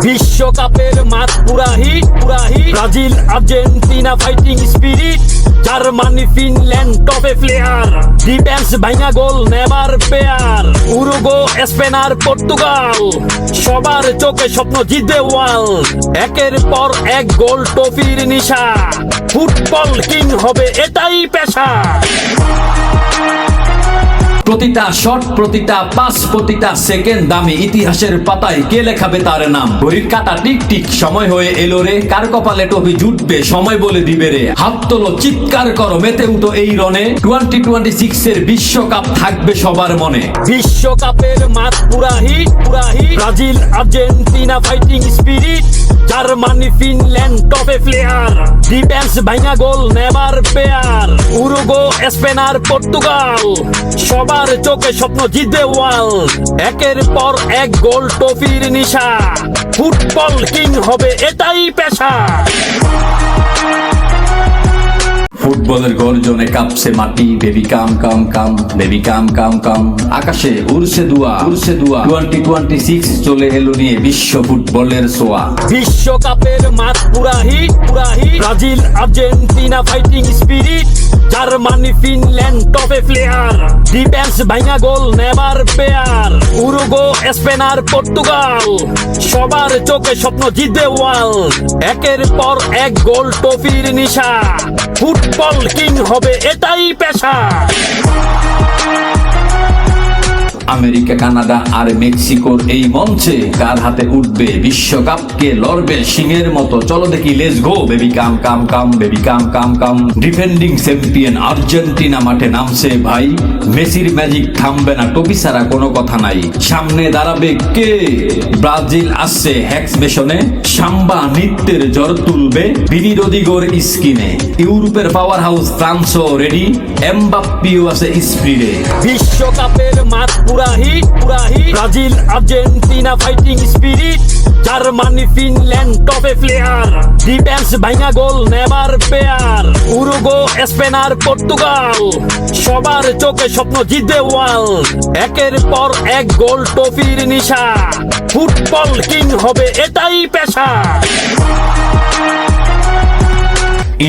বিশ্বকাপের মাঠ পুরা hit Brazil Argentina fighting spirit, Germany Finland টপে প্লেয়ার, ডিফেন্স ভাঙা গোল নেভার পেয়ার, উরুগো স্পেন আর পর্তুগাল, সবার চোখে স্বপ্ন জিতবে ওয়ার্ল্ড, একের পর এক গোল ট্রফির নিশা, ফুটবল কিং হবে এটাই পেশা। প্রতিটা শট, প্রতিটা পাস, প্রতিটা সেকেন্ড দামি ইতিহাসের পাতায় কে লেখাবে তার নাম। ঘড়ির কাঁটা টিক টিক, সময় হয়ে এলো রে, কার কপালে টপি জুটবে সময় বলে দিবে রে। হাত তোলো, চিৎকার করো, মেতে উঠো এই রনে, 2026 এর বিশ্বকাপ থাকবে সবার মনে। বিশ্বকাপের মাঠ পুরা hit Brazil Argentina fighting spirit, Germany Finland টপে প্লেয়ার, ডিফেন্স ভাঙা গোল নেভার পেয়ার, উরুগো স্পেন আর পর্তুগাল, সবার চোখে স্বপ্ন জিতবে ওয়ার্ল্ড, একের পর এক গোল ট্রফির নিশা, ফুটবল কিং হবে এটাই পেশা। ফুটবলের গর্জনে কাঁপছে মাটি, baby come come come, baby come come কাম। আকাশে উড়ছে দুয়া 2026 চলে এলো নিয়ে বিশ্ব ফুটবলের সোয়া। বিশ্বকাপের মাঠ পুরা hit Brazil Argentina fighting spirit, Germany Finland টপে প্লেয়ার, ডিফেন্স ভাঙা গোল নেভার পেয়ার, উরুগো স্পেন আর পর্তুগাল, সবার চোখে স্বপ্ন জিতবে ওয়ার্ল্ড, একের পর এক গোল ট্রফির নিশা, ফুটবল কিং হবে এটাই পেশা। আমেরিকা, কানাডা আর মেক্সিকোর এই মঞ্চে কার হাতে উঠবে বিশ্বকাপকে লড়বে সিংহের মতো। চলো দেখি, let's go baby come come come, baby come come come. Defending champion Argentina মাঠে নামছে ভাই, মেসির ম্যাজিক থামবে না, টপি ছাড়া কোনো কথা নাই। সামনে দাঁড়াবে কে? ব্রাজিল আসছে হ্যাক্স বেশনে, সাম্বা নৃত্যের জ্বর তুলবে বিনি রদিগোর স্কিনে, ইউরোপের পাওয়ার হাউস ফ্রান্সও রেডি, এমবাপ্পিও আছে স্পিডে। বিশ্বকাপের মাঠ পুরা hit Brazil Argentina fighting spirit, Germany Finland টপে প্লেয়ার, ডিফেন্স ভাঙা গোল নেভার পেয়ার, উরুগো স্পেন আর পর্তুগাল, সবার চোখে স্বপ্ন জিতবে ওয়ার্ল্ড, একের পর এক গোল ট্রফির নিশা, ফুটবল কিং হবে এটাই পেশা।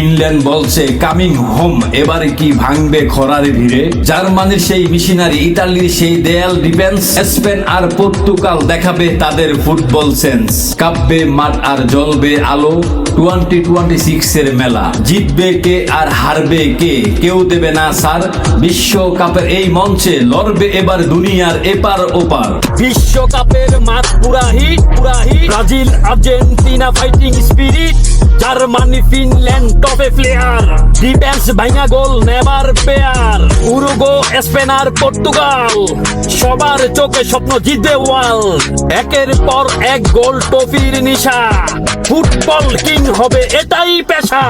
ইংল্যান্ড বলছে কামিং হোম, এবারে কি ভাঙবে খরারে ভিড়ে। জার্মানির সেই মিশনারি, ইতালির সেই দেয়াল ডিফেন্স, স্পেন আর পর্তুগাল দেখাবে তাদের ফুটবল সেন্স। কাঁপবে মাঠ আর জ্বলবে আলো, 2026 এর মেলা। জিতবে কে আর হারবে কে, কেউ দেবে না সার। বিশ্বকাপের এই মঞ্চে লড়বে এবার দুনিয়ার এপার ওপার। বিশ্বকাপের মাঠ পুরা hit Brazil Argentina fighting spirit, Germany Finland টপে প্লেয়ার, ডিফেন্স ভাঙা গোল নেভার পেয়ার, উরুগো স্পেন আর পর্তুগাল, সবার চোখে স্বপ্ন জিতবে ওয়ার্ল্ড, একের পর এক গোল ট্রফির নিশা, ফুটবল কিং হবে এটাই পেশা।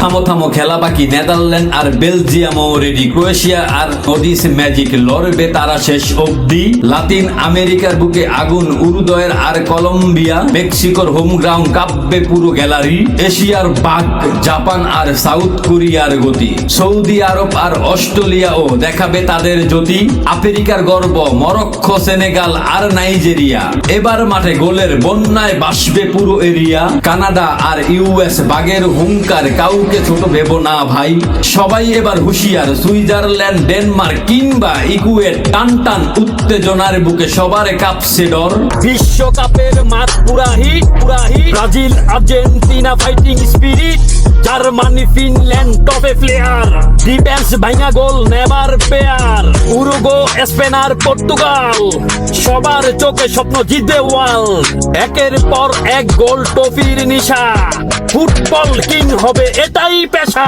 থামো থামো, খেলা বাকি, নেদারল্যান্ড আর বেলজিয়ামও রেডি, ক্রোয়েশিয়া আর নদিস ম্যাজিক লড়বে তারা শেষ অবধি। লাতিন আমেরিকার বুকে আগুন, উরুদয়ের আর কলম্বিয়া, মেক্সিকোর হোম গ্রাউন্ড কাঁপবে পুরো গ্যালারি, এশিয়ার বাঘ জাপান আর সাউথ কোরিয়ার গতি, সৌদি আরব আর অস্ট্রেলিয়াও দেখাবে তাদের জ্যোতি, আফ্রিকার গর্ব মরক্কো, সেনেগাল আর নাইজেরিয়া, এবার মাঠে গোলের বন্যায় ভাসবে পুরো এরিয়া, কানাডা আর ইউএস বাগের হুঙ্কার, কাউকে ছোট ভেবো না ভাই, সবাই এবার হুঁশিয়ার, সুইজারল্যান্ড, ডেনমার্ক কিংবা ইকুয়েট, টান টান উত্তেজনার বুকে সবার কাঁপছে ডর। বিশ্বকাপের মাঠ পুরা hit Brazil Argentina fighting spirit, Germany Finland টপে প্লেয়ার, ডিফেন্স ভাঙা গোল নেভার পেয়ার, উরুগো স্পেন আর পর্তুগাল, সবার চোখে স্বপ্ন জিতবে ওয়ার্ল্ড, একের পর এক গোল ট্রফির নিশা, ফুটবল কিং হবে এটাই পেশা।